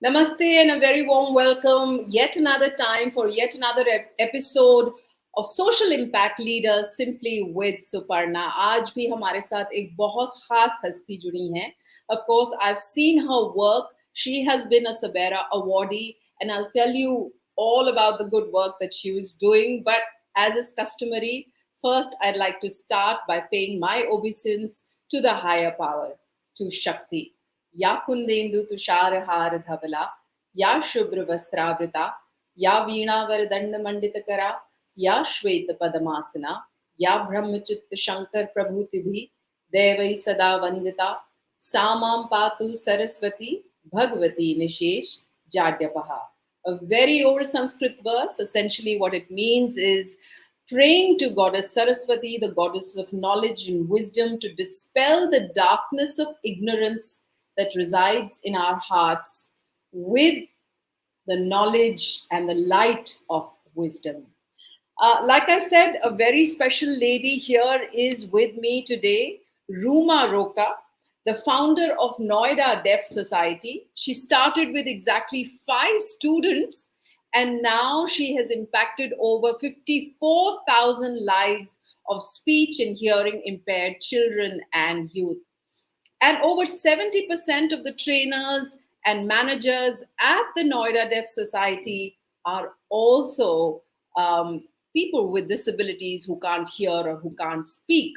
Namaste and a very warm welcome yet another time for yet another episode of Social Impact Leaders Simply with Suparnaa. आज भी हमारे साथ एक बहुत खास हस्ती जुड़ी हैं. Of course, I've seen her work. She has been a SABERA awardee, and I'll tell you all about the good work that she was doing. But as is customary, first I'd like to start by paying my obeisance to the higher power, to Shakti. या कुंदेन्दु तुषारहार धवला या शुभ्र वस्त्रावृता या वीणावर दंड मंडितकरा या श्वेत पद्मासना या ब्रह्मचित्त शंकर प्रभूतिभि देवै सदा वंदिता सा मां पातु Saraswati Bhagwati निशेष जाड्यपहा. A very old Sanskrit verse. Essentially what it means is praying to Goddess Saraswati, the goddess of knowledge and wisdom, to dispel the darkness of ignorance that resides in our hearts with the knowledge and the light of wisdom. Like I said, a very special lady here is with me today, Ruma Roka, the founder of Noida Deaf Society. She started with exactly 5 students, and now she has impacted over 54,000 lives of speech and hearing impaired children and youth. And over 70% of the trainers and managers at the Noida Deaf Society are also people with disabilities who can't hear or who can't speak.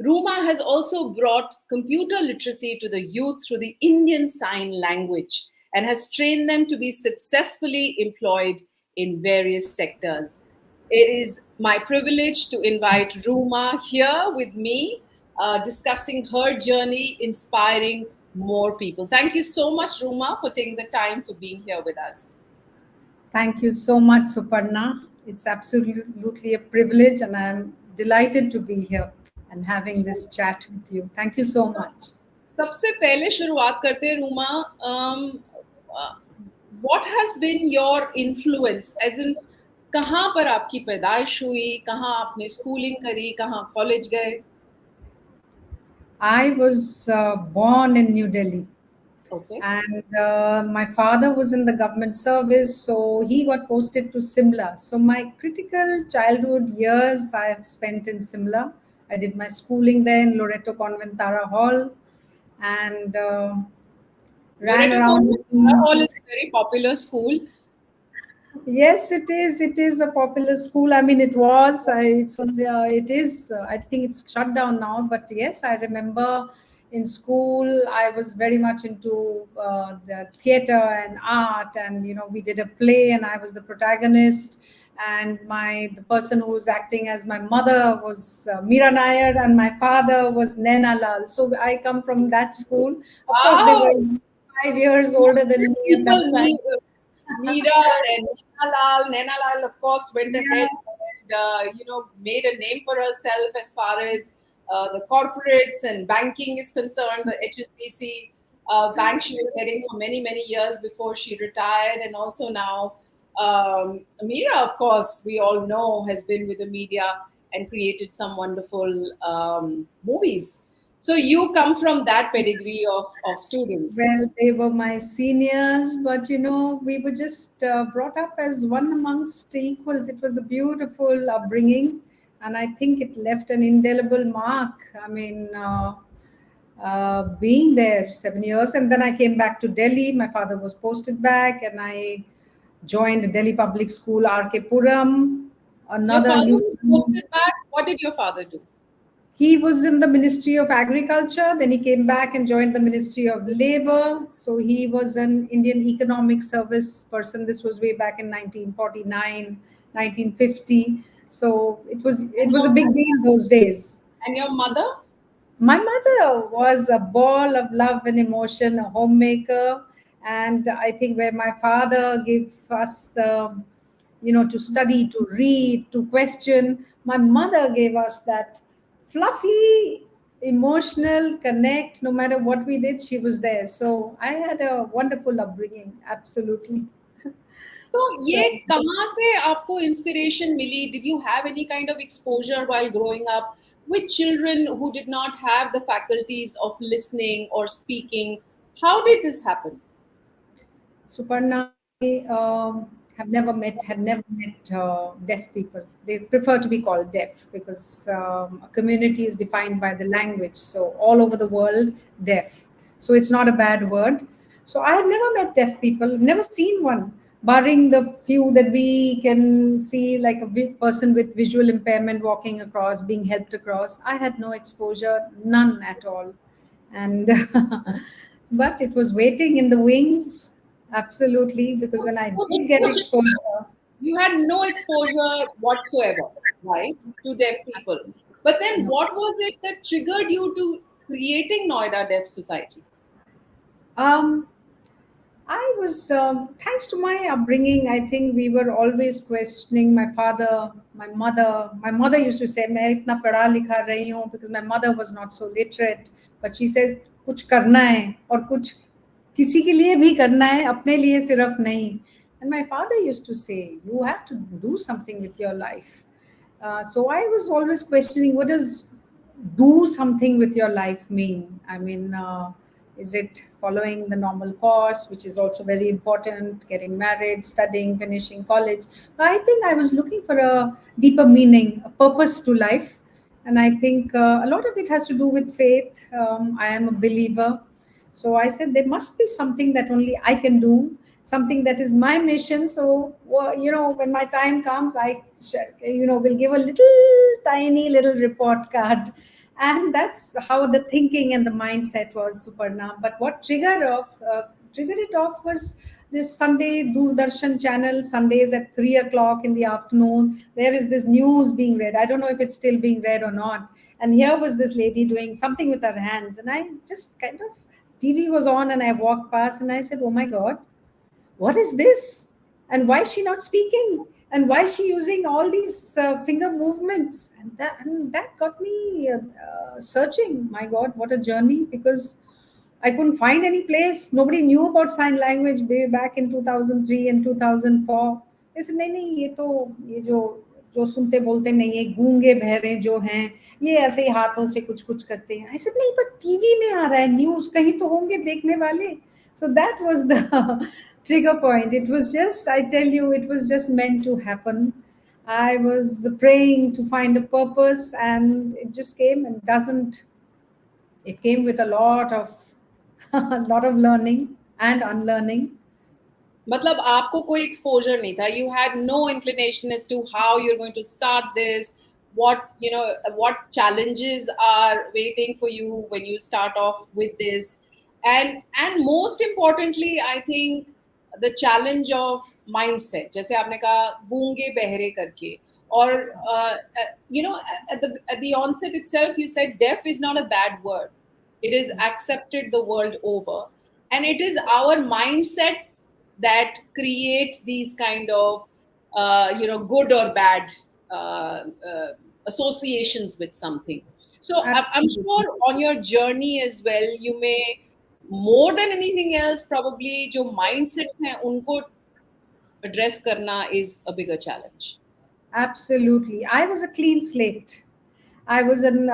Ruma has also brought computer literacy to the youth through the Indian Sign Language and has trained them to be successfully employed in various sectors. It is my privilege to invite Ruma here with me, discussing her journey, inspiring more people. Thank you so much, Ruma, for taking the time for being here with us. Thank you so much, Suparnaa. It's absolutely a privilege, and I'm delighted to be here and having this chat with you. Thank you so much. सबसे पहले शुरुआत करते हैं Ruma. What has been your influence? As in, कहाँ पर आपकी पैदाइश हुई, कहाँ आपने स्कूलिंग करी, कहाँ कॉलेज गए? I was born in New Delhi. Okay. And my father was in the government service, so he got posted to Simla. So my critical childhood years I have spent in Simla. I did my schooling there in Loreto Convent Tara Hall, and ran around. Tara Hall is a very popular school. Yes, it is. It is a popular school. I mean, it was. It's only. It is. I think it's shut down now. But yes, I remember in school I was very much into the theater and art, and we did a play, and I was the protagonist. And the person who was acting as my mother was Meera Nair, and my father was Naina Lal. So I come from that school. Of course, they were 5 years older than me at that time. Meera and Naina Lal, of course, went ahead and made a name for herself as far as the corporates and banking is concerned. The HSBC bank she was heading for many, many years before she retired, and also now Meera, of course, we all know, has been with the media and created some wonderful movies. So you come from that pedigree of students. Well, they were my seniors, but we were just brought up as one amongst equals. It was a beautiful upbringing, and I think it left an indelible mark. I mean, being there 7 years, and then I came back to Delhi. My father was posted back, and I joined Delhi Public School, R.K. Puram. Your father was posted back. What did your father do? He was in the Ministry of Agriculture. Then he came back and joined the Ministry of Labor. So he was an Indian Economic Service person. This was way back in 1949, 1950. So it was a big deal those days. And your mother? My mother was a ball of love and emotion, a homemaker. And I think where my father gave us the, to study, to read, to question, my mother gave us that fluffy, emotional connect. No matter what we did, she was there. So I had a wonderful upbringing. Absolutely. तो ये कहाँ से आपको inspiration milli? Did you have any kind of exposure while growing up with children who did not have the faculties of listening or speaking? How did this happen? Suparna, I had never met deaf people. They prefer to be called deaf because a community is defined by the language. So all over the world, deaf. So it's not a bad word. So I had never met deaf people, never seen one, barring the few that we can see, like a person with visual impairment walking across, being helped across. I had no exposure, none at all. And but it was waiting in the wings, absolutely, because when I Which, did get which exposure. you had no exposure whatsoever, right, to deaf people. But then, No. what was it that triggered you to creating Noida Deaf Society? um I was, thanks to my upbringing, I think we were always questioning my father, my mother. My mother used to say, "मैं इतना पढ़ा लिखा रही हूँ," because my mother was not so literate. But she says, "कुछ करना है और कुछ किसी के लिए भी करना है, अपने लिए सिर्फ नहीं." And my father used to say, "You have to do something with your life." So I was always questioning, what does do something with your life mean? I mean, is it following the normal course, which is also very important, getting married, studying, finishing college? But I think I was looking for a deeper meaning, a purpose to life. And I think a lot of it has to do with faith. I am a believer. So I said there must be something that only I can do, something that is my mission. So, when my time comes, will give a little tiny little report card. And that's how the thinking and the mindset was, Suparna. But what triggered it off was this Sunday Doordarshan channel, Sundays at 3 o'clock in the afternoon. There is this news being read. I don't know if it's still being read or not. And here was this lady doing something with her hands. And I just kind of, TV was on and I walked past and I said, "Oh my God, what is this? And why is she not speaking? And why is she using all these finger movements?" And that got me searching. My God, what a journey! Because I couldn't find any place. Nobody knew about sign language way back in 2003 and 2004. They said, नहीं नहीं, ये जो जो सुनते बोलते नहीं है, गूंगे बहरे जो हैं, ये ऐसे ही हाथों से कुछ कुछ करते हैं. I said, नहीं, पर टीवी में आ रहा है न्यूज, कहीं तो होंगे देखने वाले. So that was the trigger point. It was just, I tell you, it was just meant to happen. I was praying to find a purpose, and it just came. And doesn't it came with a lot of a lot of learning and unlearning. मतलब आपको कोई exposure नहीं था. You had no inclination as to how you're going to start this, what challenges are waiting for you when you start off with this, and most importantly, I think the challenge of mindset. जैसे आपने कहा गूंगे बहरे करके, और at the onset itself you said deaf is not a bad word. It is accepted the world over, and it is our mindset that creates these kind of good or bad uh, uh, associations with something. So I'm Absolutely. sure on your journey as well, you may, more than anything else, probably जो mindsets हैं उनको address करना is a bigger challenge. Absolutely. I was a clean slate. I was an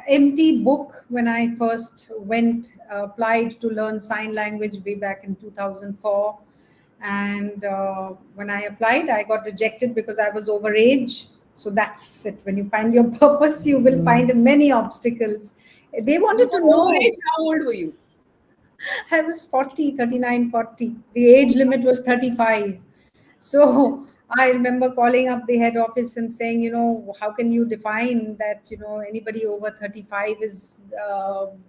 empty book when I first went, applied to learn sign language way back in 2004. And when I applied, I got rejected because I was overage. So that's it. When you find your purpose, you will find many obstacles. They You wanted to were know. overage. How old were you? I was 40, 39, 40. The age limit was 35. So I remember calling up the head office and saying, how can you define that, anybody over 35 is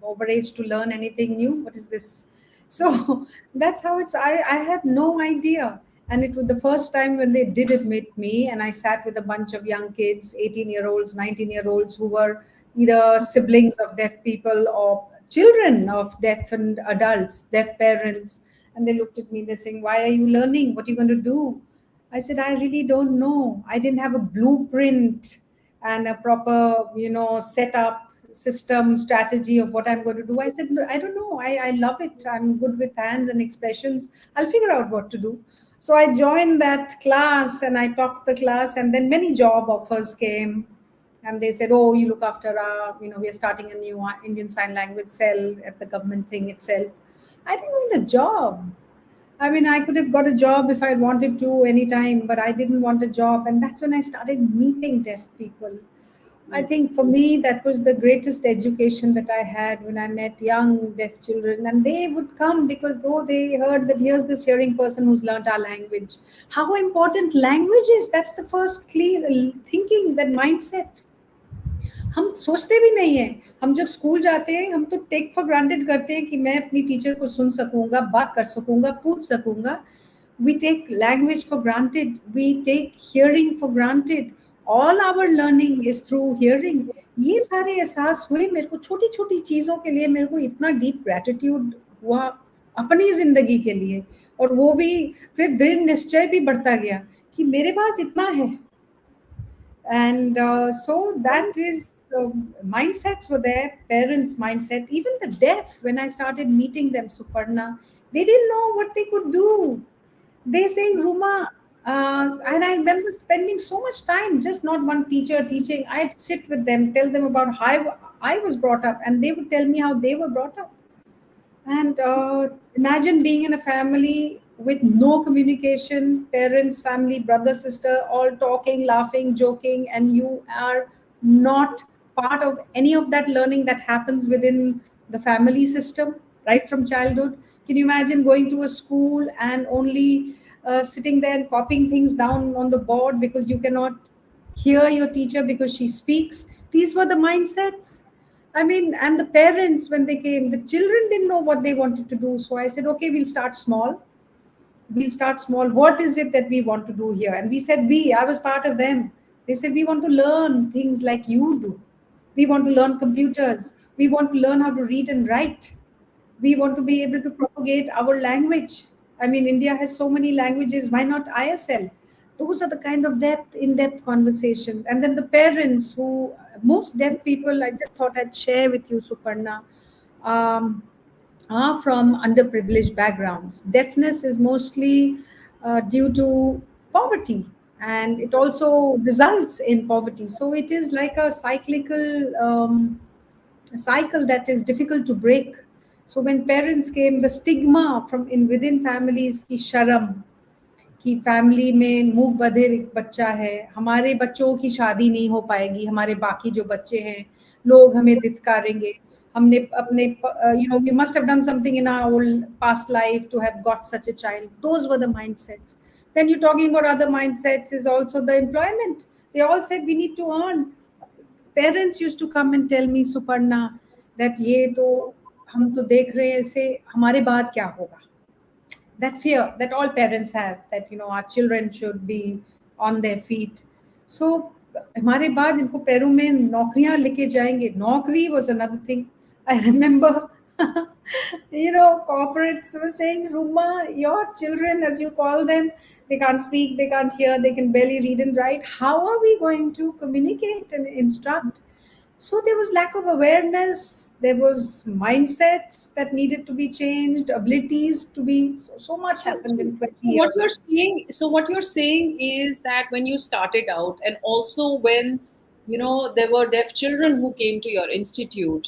overage to learn anything new? What is this? So that's how I had no idea. And it was the first time when they did admit me, and I sat with a bunch of young kids, 18-year-olds, 19-year-olds, who were either siblings of deaf people or children of deaf and adults, deaf parents. And they looked at me, they're saying, "Why are you learning? What are you going to do?" I said, "I really don't know. I didn't have a blueprint and a proper, setup, system, strategy of what I'm going to do." I said, "No, I don't know. I love it. I'm good with hands and expressions. I'll figure out what to do." So I joined that class and I topped the class, and then many job offers came. And they said, "Oh, you look after we are starting a new Indian Sign Language cell at the government thing itself." I didn't want a job. I mean, I could have got a job if I wanted to anytime, but I didn't want a job. And that's when I started meeting deaf people. I think for me, that was the greatest education that I had when I met young deaf children. And they would come because though they heard that here's this hearing person who's learnt our language. How important language is, that's the first clear thinking, that mindset. हम सोचते भी नहीं हैं, हम जब school जाते हैं हम तो टेक फॉर ग्रांटेड करते हैं कि मैं अपनी टीचर को सुन सकूंगा, बात कर सकूंगा, पूछ सकूंगा. We take language for granted, we take hearing for granted. All our learning is through hearing. ये सारे एहसास हुए मेरे को छोटी छोटी चीज़ों के लिए. मेरे को इतना डीप ग्रेटिट्यूड हुआ अपनी ज़िंदगी के लिए, और वो भी फिर दृढ़ निश्चय भी बढ़ता गया कि मेरे पास इतना है. And so that is mindsets were there, parents mindset, even the deaf. When I started meeting them, Suparna, they didn't know what they could do. They saying Ruma, and I remember spending so much time, just not one teacher teaching. I'd sit with them, tell them about how I was brought up, and they would tell me how they were brought up. And imagine being in a family with no communication, parents, family, brother, sister, all talking, laughing, joking, and you are not part of any of that learning that happens within the family system right from childhood. Can you imagine going to a school and only sitting there and copying things down on the board because you cannot hear your teacher because she speaks? These were the mindsets. I mean, and the parents, when they came, the children didn't know what they wanted to do. So I said, okay, we'll start small. We'll start small. What is it that we want to do here? And we said, I was part of them. They said, we want to learn things like you do. We want to learn computers. We want to learn how to read and write. We want to be able to propagate our language. I mean, India has so many languages. Why not ISL? Those are the kind of in-depth conversations. And then the parents who, most deaf people, I just thought I'd share with you, Suparna, are from underprivileged backgrounds. Deafness is mostly due to poverty, and it also results in poverty. So it is like a cycle that is difficult to break. So when parents came, the stigma from in within families की शर्म कि family में मूक बधिर एक बच्चा है, हमारे बच्चों की शादी नहीं हो पाएगी, हमारे बाकी जो बच्चे हैं लोग हमें धिक्कारेंगे, हमने अपने we must have done something in our old past life to have got such a child. Those were the mindsets. Then you're talking about other mindsets is also the employment. They all said we need to earn. Parents used to come and tell me, Suparna, that ये तो हम तो देख रहे हैं इसे, हमारे बाद क्या होगा? That fear that all parents have, that our children should be on their feet. So हमारे बाद इनको पैरों में नौकरियां लेके जाएंगे. Naukri was another thing. I remember corporates were saying, Ruma, your children, as you call them, they can't speak, they can't hear, they can barely read and write. How are we going to communicate and instruct? So there was lack of awareness, there was mindsets that needed to be changed, abilities to be, so much happened in 20 years. What you're saying is that when you started out, and also when there were deaf children who came to your institute,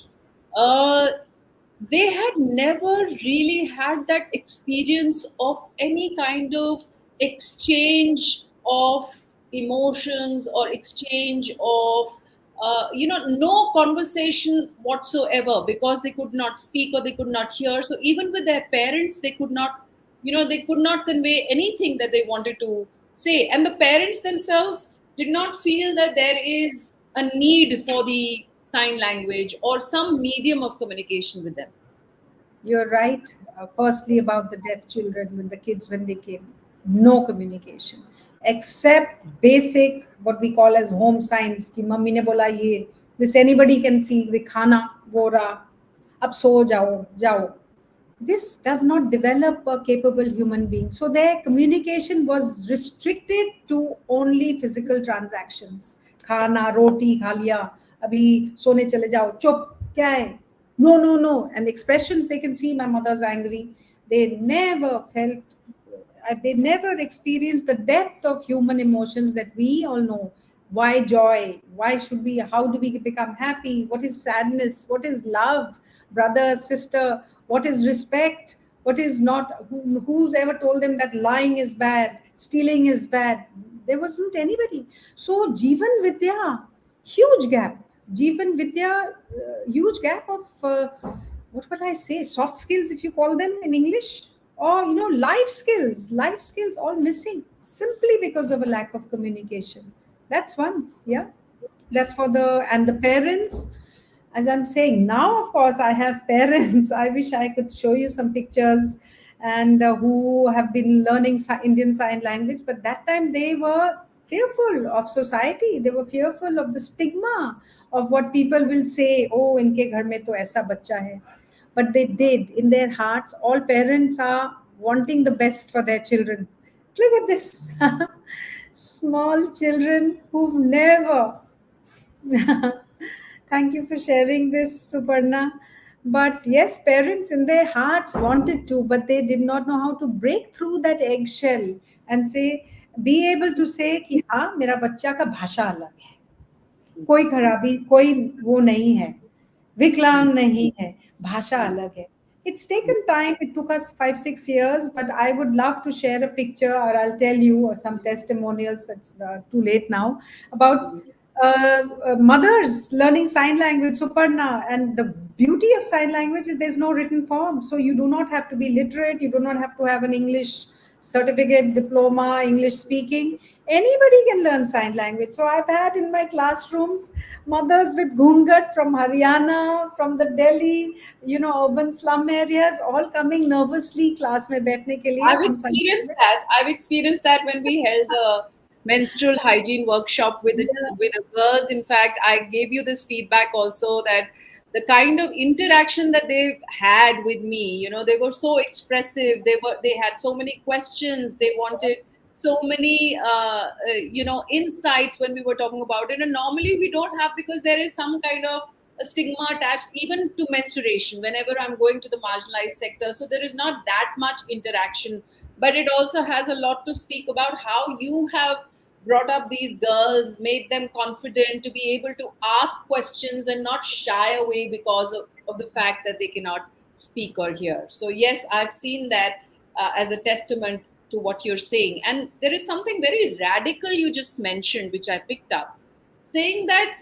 they had never really had that experience of any kind of exchange of emotions or exchange of no conversation whatsoever, because they could not speak or they could not hear. So even with their parents, they could not convey anything that they wanted to say, and the parents themselves did not feel that there is a need for the sign language or some medium of communication with them. You're right. Firstly, about the deaf children, when they came, no communication except basic, what we call as home signs. Ki mummy ne bola ye. This anybody can see. The khana gora. Ab so jao. This does not develop a capable human being. So their communication was restricted to only physical transactions. Khana, roti, kha liya. Abhi sone chale jao. Chup, kya hai? No. And expressions, they can see my mother's angry. They never experienced the depth of human emotions that we all know. Why joy? How do we become happy? What is sadness? What is love? Brother, sister? What is respect? what is not, who's ever told them that lying is bad, stealing is bad? There wasn't anybody. So Jeevan Vidya, huge gap. Jeevan Vidya, huge gap of what would I say, soft skills, if you call them in English, or life skills all missing simply because of a lack of communication. That's one. Yeah, that's for the, and the parents, as I'm saying now, of course I have parents I wish I could show you some pictures, and who have been learning Indian Sign Language, but that time they were fearful of society, they were fearful of the stigma of what people will say. Oh, inke ghar mein to aisa bachcha hai. But they did, in their hearts, all parents are wanting the best for their children. Look at this. Small children who've never Thank you for sharing this, Suparna. But yes, parents in their hearts wanted to, but they did not know how to break through that eggshell and say, be able to say कि हाँ मेरा बच्चा का भाषा अलग है, कोई खराबी, कोई वो नहीं है, विकलांग नहीं है, भाषा अलग है. It's taken time. It took us 5-6 years, but I would love to share a picture, or I'll tell you some testimonials. It's too late now, about mothers learning sign language, Suparna. And the beauty of sign language is there's no written form. So you do not have to be literate. You do not have to have an English certificate, diploma, English speaking. Anybody can learn sign language. So I've had in my classrooms mothers with ghungat from Haryana, from the Delhi, urban slum areas, all coming nervously class में बैठने के लिए. I've experienced that. I've experienced that when we held the menstrual hygiene workshop with the girls. In fact, I gave you this feedback also, that the kind of interaction that they had with me, they were so expressive. They had so many questions. They wanted so many insights when we were talking about it. And normally we don't have, because there is some kind of a stigma attached even to menstruation whenever I'm going to the marginalized sector. So there is not that much interaction, but it also has a lot to speak about how you have brought up these girls, made them confident to be able to ask questions and not shy away because of the fact that they cannot speak or hear. So yes, I've seen that as a testament to what you're saying. And there is something very radical you just mentioned, which I picked up, saying that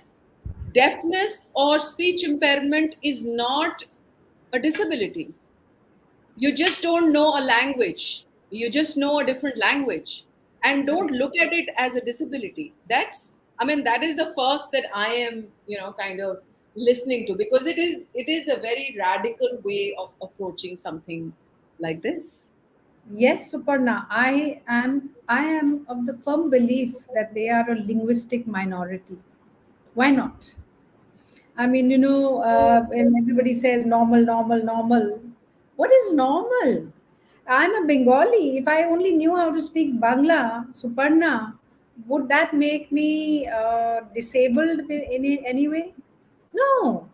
deafness or speech impairment is not a disability. You just don't know a language. You just know a different language, and don't look at it as a disability. That is the first that I am, kind of listening to, because it is a very radical way of approaching something like this. Yes, Suparna, I am of the firm belief that they are a linguistic minority. Why not? I mean, when everybody says normal, normal, normal, what is normal? I'm a Bengali. If I only knew how to speak Bangla, Suparna, would that make me disabled in any way? No.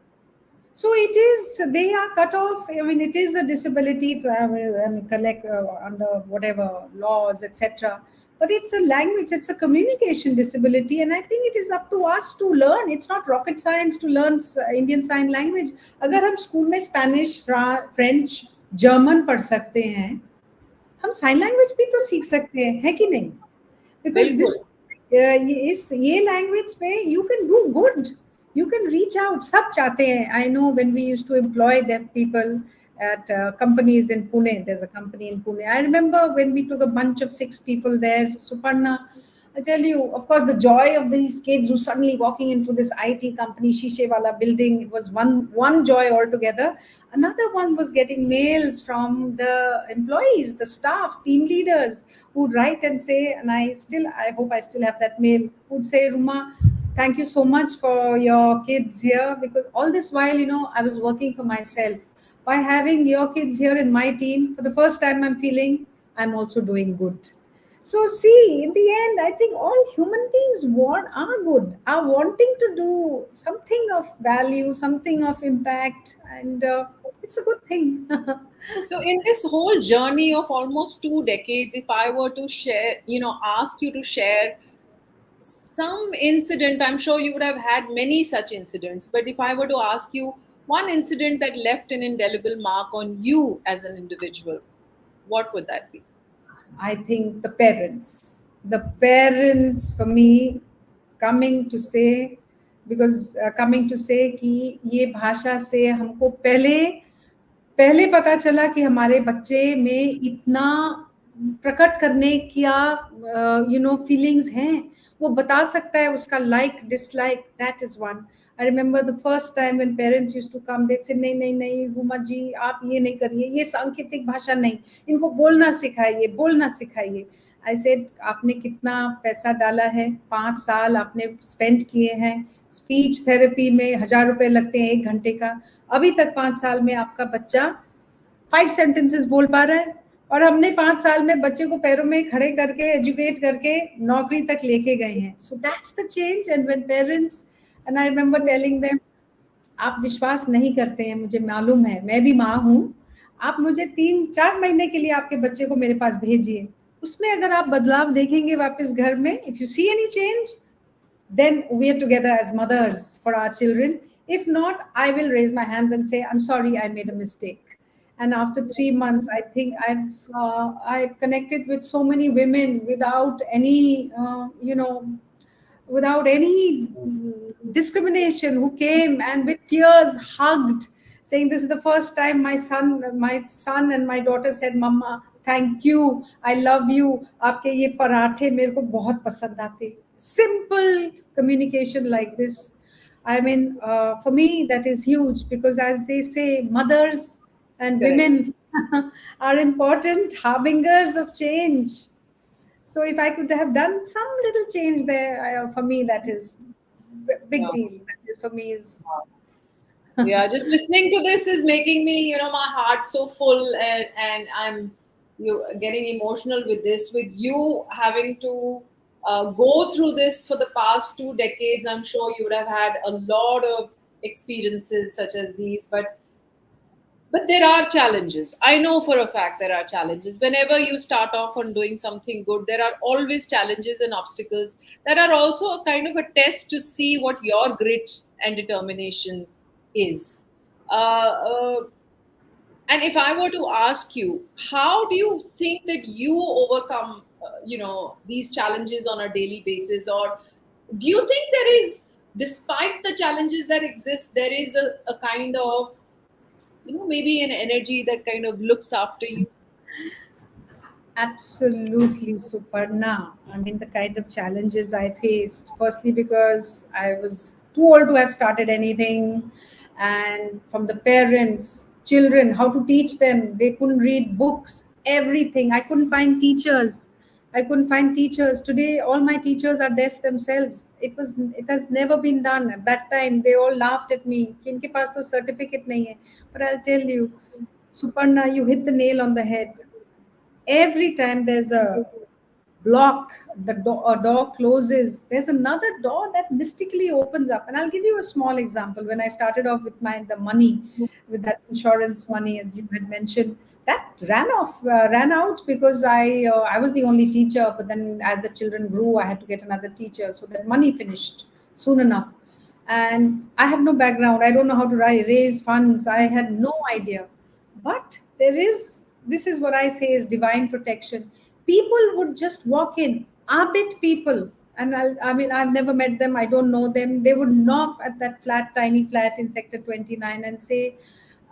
So it is, they are cut off. I mean, it is a disability, collect under whatever laws, etc. But it's a language, it's a communication disability. And I think it is up to us to learn. It's not rocket science to learn Indian Sign Language. अगर हम school में Spanish, French, German पढ़ सकते हैं, हम sign language भी तो सीख सकते हैं, है कि नहीं? Because this ये लैंग्वेज पे you can do good. You can reach out. सब चाहते हैं. I know when we used to employ deaf people at companies in Pune. There's a company in Pune. I remember when we took a bunch of 6 people there, Suparna, I tell you, of course, the joy of these kids who suddenly walking into this IT company, Shishe Wala building, it was one joy altogether. Another one was getting mails from the employees, the staff, team leaders, who'd write and say, and I hope I still have that mail, who'd say, Ruma, thank you so much for your kids here, because all this while, I was working for myself. By having your kids here in my team, for the first time, I'm feeling I'm also doing good. So see, in the end, I think all human beings are good, are wanting to do something of value, something of impact, and it's a good thing. So in this whole journey of almost 2 decades, if I were to share, ask you to share some incident, I'm sure you would have had many such incidents, but if I were to ask you, one incident that left an indelible mark on you as an individual, what would that be? I think the parents for me coming to say, because coming to say कि ये भाषा से हमको पहले पहले पता चला कि हमारे बच्चे में इतना प्रकट करने क्या फीलिंग्स हैं, वो बता सकता है उसका like dislike, that is one. I remember the first time when parents used to come, they say नहीं नहीं नहीं रूमा जी आप ये नहीं करिए, ये सांकेतिक भाषा नहीं, इनको बोलना सिखाइए. आई सेड आपने कितना पैसा डाला है, 5 साल आपने स्पेंड किए हैं, स्पीच थेरेपी में 1,000 रुपए लगते हैं 1 घंटे का, अभी तक 5 साल में आपका बच्चा 5 सेंटेंसेस बोल पा रहा है, और हमने 5 साल में बच्चे को पैरों में खड़े करके एजुकेट करके नौकरी तक लेके गए हैं. So that's the change. And when parents, and I remember telling them, आप विश्वास नहीं करते हैं, मुझे मालूम है, मैं भी माँ हूँ, आप मुझे 3-4 महीने के लिए आपके बच्चे को मेरे पास भेजिए, उसमें अगर आप बदलाव देखेंगे वापस घर में, if you see any change, then we are together as mothers for our children. If not, I will raise my hands and say, I'm sorry, I made a mistake. And after 3 months, I think I've connected with so many women without any without any discrimination, who came and with tears hugged, saying, this is the first time my son and my daughter said, mama, thank you, I love you, aapke ye parathe mere ko bahut pasand aate. Simple communication like this, I mean, for me that is huge, because as they say, mothers and Correct. women are important harbingers of change. So if I could have done some little change there, for me that is big Yeah. deal. That is for me is Yeah, just listening to this is making me, my heart so full, and I'm getting emotional with this, with you having to go through this for the past 2 decades. I'm sure you would have had a lot of experiences such as these, but there are challenges. I know for a fact there are challenges. Whenever you start off on doing something good, there are always challenges and obstacles that are also a kind of a test to see what your grit and determination is. Uh, and if I were to ask you, how do you think that you overcome, these challenges on a daily basis, or do you think there is, despite the challenges that exist, there is a kind of, maybe an energy that kind of looks after you? absolutely Suparna. I mean, the kind of challenges I faced, firstly because I was too old to have started anything, and from the parents, children, how to teach them. They couldn't read books, everything. I couldn't find teachers. I couldn't find teachers. Today, all my teachers are deaf themselves. It has never been done. At that time, they all laughed at me. कि इनके पास तो certificate नहीं है. But I'll tell you, Suparna, you hit the nail on the head. Every time there's a block, a door closes, there's another door that mystically opens up. And I'll give you a small example. When I started off with the money, with that insurance money, as you had mentioned, that ran out because I was the only teacher. But then as the children grew, I had to get another teacher, so that money finished soon enough. And I have no background. I don't know how to raise funds. I had no idea. But this is what I say is divine protection. People would just walk in, Abit people, and I mean, I've never met them, I don't know them. They would knock at that tiny flat in sector 29 and say,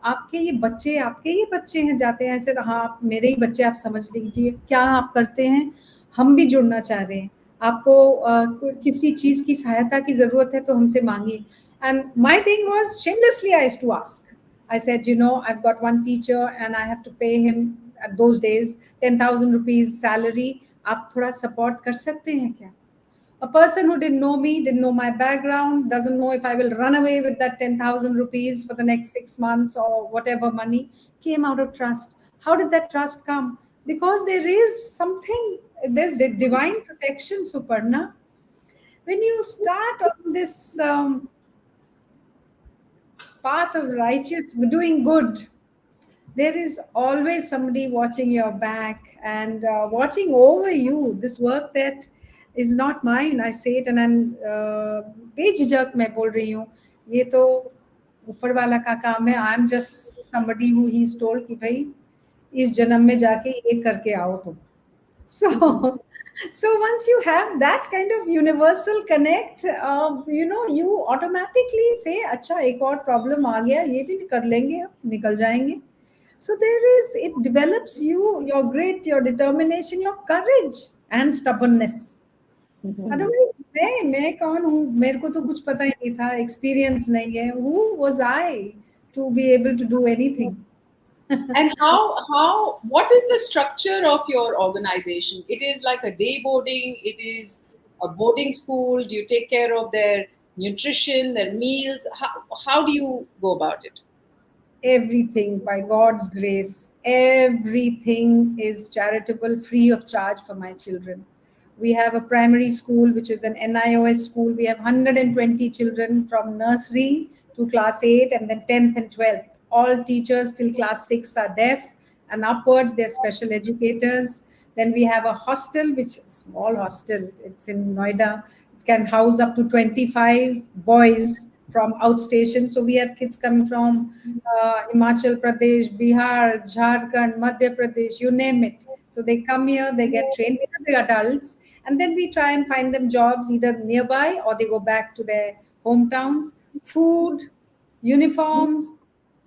आपके ये बच्चे हैं जाते हैं ऐसे. हाँ, आप मेरे ही बच्चे, आप समझ लीजिए क्या आप करते हैं, हम भी जुड़ना चाह रहे हैं, आपको किसी चीज की सहायता की जरूरत है तो हमसे मांगिए. And my thing was, shamelessly I used to ask. I said, I've got one teacher and I have to pay him at those days 10,000 rupees salary. आप थोड़ा support कर सकते हैं क्या? A person who didn't know me, didn't know my background, doesn't know if I will run away with that 10,000 rupees for the next 6 months or whatever money, came out of trust. How did that trust come? Because there is something, there's the divine protection, Suparna. When you start on this path of righteous, doing good, there is always somebody watching your back and watching over you. This work that is not mine, I say it, and I'm बेझिझक मैं बोल रही हूँ, ये तो ऊपर वाला का काम है. I am just somebody who he's told कि भाई इस जन्म में जाके ये करके आओ तुम. So, so once you have that kind of universal connect, you automatically say, अच्छा एक और problem आ गया, ये भी कर लेंगे, अब निकल जाएंगे. So it develops your grit, your determination, your courage and stubbornness. Otherwise, मैं कौन हूँ? मेरे को तो कुछ पता ही नहीं था, experience नहीं है. Who was I to be able to do anything? And how what is the structure of your organization? It is like a day boarding, it is a boarding school. Do you take care of their nutrition, their meals? How do you go about it? Everything, by God's grace, everything is charitable, free of charge for my children. We have a primary school, which is an NIOS school. We have 120 children from nursery to class 8, and then 10th and 12th. All teachers till class 6 are deaf, and upwards they're special educators. Then we have a hostel, which is a small hostel. It's in Noida. It can house up to 25 boys from outstation. So we have kids coming from Himachal Pradesh, Bihar, Jharkhand, Madhya Pradesh, you name it. So they come here, they get trained. These are the adults, and then we try and find them jobs either nearby or they go back to their hometowns. Food, uniforms,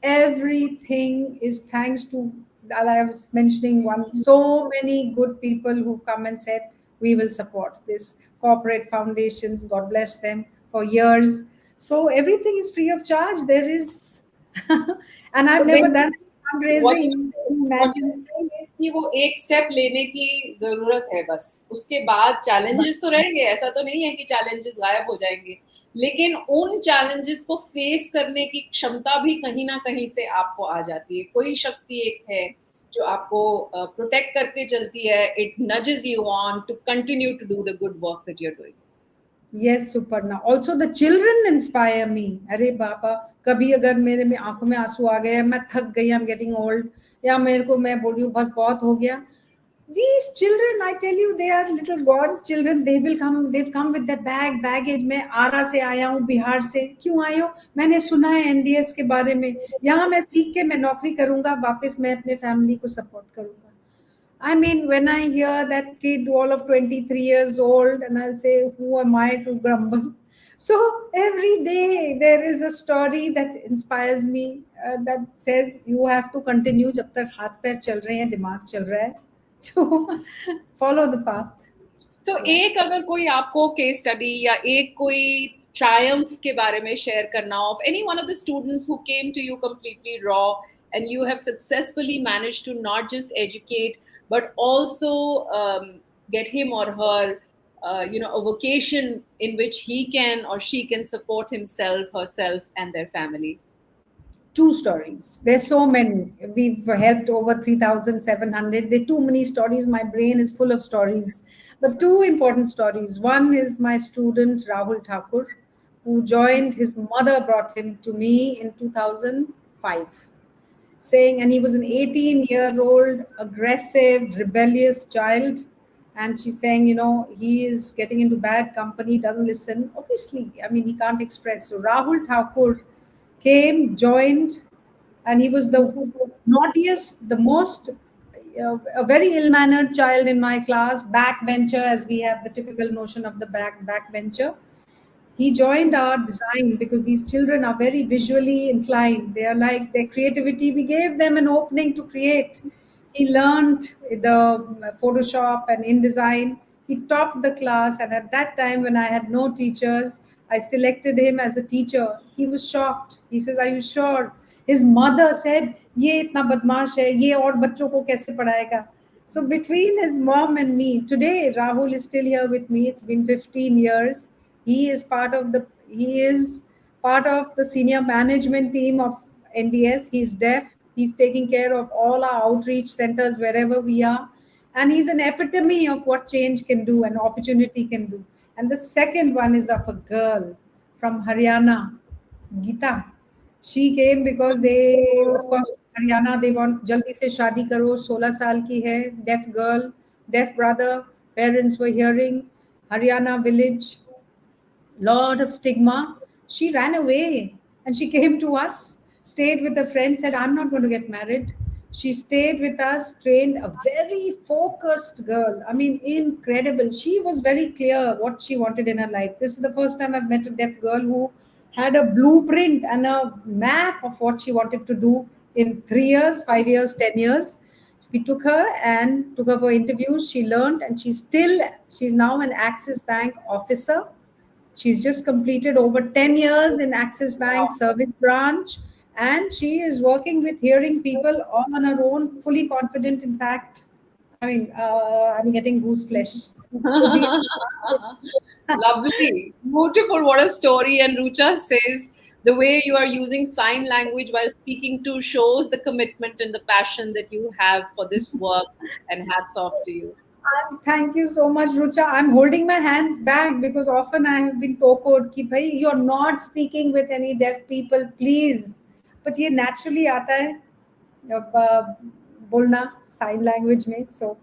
everything is thanks to, I was mentioning one, so many good people who come and said we will support this corporate foundations, God bless them, for years. So everything is free of charge. There is and I've So never done basically, what you fundraising. what you're Imagine. saying is कि वो एक step लेने की जरूरत है बस. उसके बाद चैलेंजेस तो रहेंगे, ऐसा तो नहीं है कि चैलेंजेस गायब हो जाएंगे, लेकिन उन चैलेंजेस को फेस करने की क्षमता भी कहीं ना कहीं से आपको आ जाती है. कोई शक्ति एक है जो आपको प्रोटेक्ट करके चलती है. It nudges you on to continue to do the good work that you are doing. Yes, Suparna. Also, the children inspire me. अरे बाबा, कभी अगर मेरे में आंखों में आंसू आ गए, मैं थक गई, I'm getting old, या मेरे को मैं बोल रही हूँ बस बहुत हो गया. These children, I tell you, they are little God's children. They will come. They've come with their baggage. मैं आरा से आया हूँ, बिहार से. क्यों आए हो? मैंने सुना है NDS के बारे में. यहाँ मैं सीख के मैं नौकरी करूँगा, वापस मैं अपने फैमिली को सपोर्ट करूँगा. I mean, when I hear that kid, all of 23 years old, and I'll say, who am I to grumble? So every day there is a story that inspires me, that says you have to continue जब तक हाथ पैर चल रहे हैं, दिमाग चल रहा है, to follow the path. तो एक अगर कोई आपको केस स्टडी या एक कोई ट्रायम्फ के बारे में शेयर करना of any one of the students who came to you completely raw and you have successfully managed to not just educate but also get him or her a vocation in which he can or she can support himself, herself and their family. Two stories. There's so many. We've helped over 3,700. There are too many stories. My brain is full of stories. But two important stories. One is my student Rahul Thakur, who joined, his mother brought him to me in 2005, saying, and he was an 18-year-old, aggressive, rebellious child. And she's saying, he is getting into bad company, doesn't listen. Obviously, I mean, he can't express. So Rahul Thakur came, joined, and he was the naughtiest, the most, a very ill-mannered child in my class, backbencher, as we have the typical notion of the backbencher. He joined our design because these children are very visually inclined. They are like their creativity. We gave them an opening to create. He learned the Photoshop and InDesign. He topped the class. And at that time, when I had no teachers, I selected him as a teacher. He was shocked. He says, "Are you sure?" His mother said, "ये इतना बदमाश है, ये और बच्चों को कैसे पढ़ाएगा?" So between his mom and me, today Rahul is still here with me. It's been 15 years. He is part of the senior management team of NDS. He's deaf. He's taking care of all our outreach centers wherever we are. And he's an epitome of what change can do and opportunity can do. And the second one is of a girl from Haryana, Geeta. She came because they, of course, Haryana, they want jaldi se shadi karo, 16 saal ki hai, deaf girl, deaf brother, parents were hearing, Haryana village, lot of stigma. She ran away And she came to us, stayed with a friend, said, I'm not going to get married. She stayed with us, trained, a very focused girl. I mean, incredible. She was very clear what she wanted in her life. This is the first time I've met a deaf girl who had a blueprint and a map of what she wanted to do in 3 years, 5 years, 10 years. We took her for interviews. She learned, and she's now an Axis Bank officer. She's just completed over 10 years in Axis Bank service branch, and she is working with hearing people all on her own, fully confident. In fact, I'm getting goose flesh. So these. Lovely, beautiful. What a story. And Rucha says the way you are using sign language while speaking to shows the commitment and the passion that you have for this work. And hats off to you. Thank you so much, Rucha. I'm holding my hands back because often I have been told कि भाई you're not speaking with any deaf people, please. But ये naturally आता है बोलना sign language में. So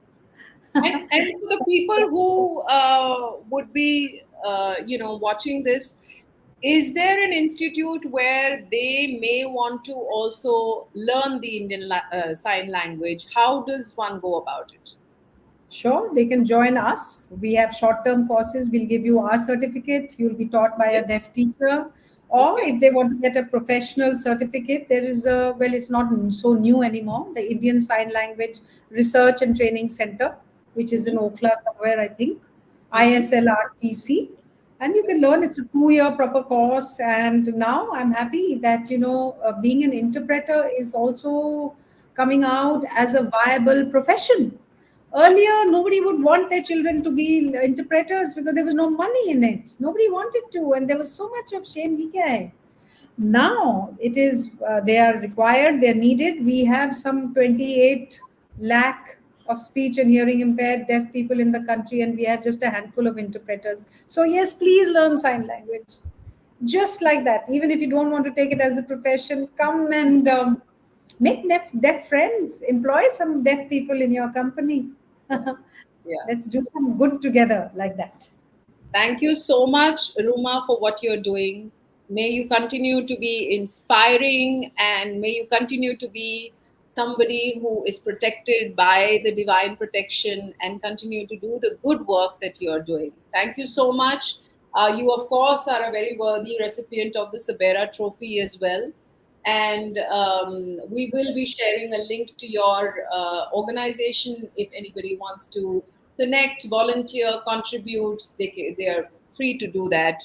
And for the people who would be, watching this, is there an institute where they may want to also learn the Indian sign language? How does one go about it? sure, they can join us. We have short-term courses. We'll give you our certificate. You'll be taught by Okay. a deaf teacher. Or Okay. if they want to get a professional certificate, there is it's not so new anymore, the Indian Sign Language Research and Training Center, which is in Mhm. Okhla somewhere, I think, Mhm. ISLRTC. And you can learn, it's a 2 year proper course. And now I'm happy that, being an interpreter is also coming out as a viable profession. Earlier, nobody would want their children to be interpreters because there was no money in it. Nobody wanted to, and there was so much of shame. Hi kya hai? Now it is they are required, they're needed. We have some 28 lakh of speech and hearing impaired deaf people in the country, and we have just a handful of interpreters. So yes, please learn sign language. Just like that, even if you don't want to take it as a profession, come and make deaf friends, employ some deaf people in your company. Yeah. Let's do some good together like that. Thank you so much, Ruma, for what you're doing. May you continue to be inspiring, and may you continue to be somebody who is protected by the divine protection and continue to do the good work that you're doing. Thank you so much. You, of course, are a very worthy recipient of the SABERA trophy as well. And we will be sharing a link to your organization if anybody wants to connect, volunteer, contribute. They are free to do that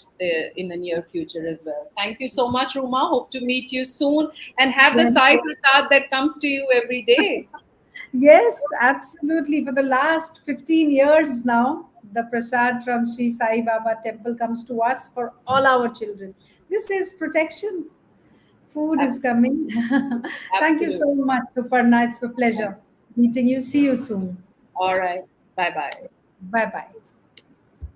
in the near future as well. Thank you so much, Ruma. Hope to meet you soon and have the Yes. Sai Prasad that comes to you every day. Yes, absolutely. For the last 15 years now, the prasad from Sri Sai Baba temple comes to us for all our children. This is protection. Food is coming. Thank you Absolutely. so much, Suparna. It's a pleasure meeting you. See you soon. All right. Bye bye. Bye bye.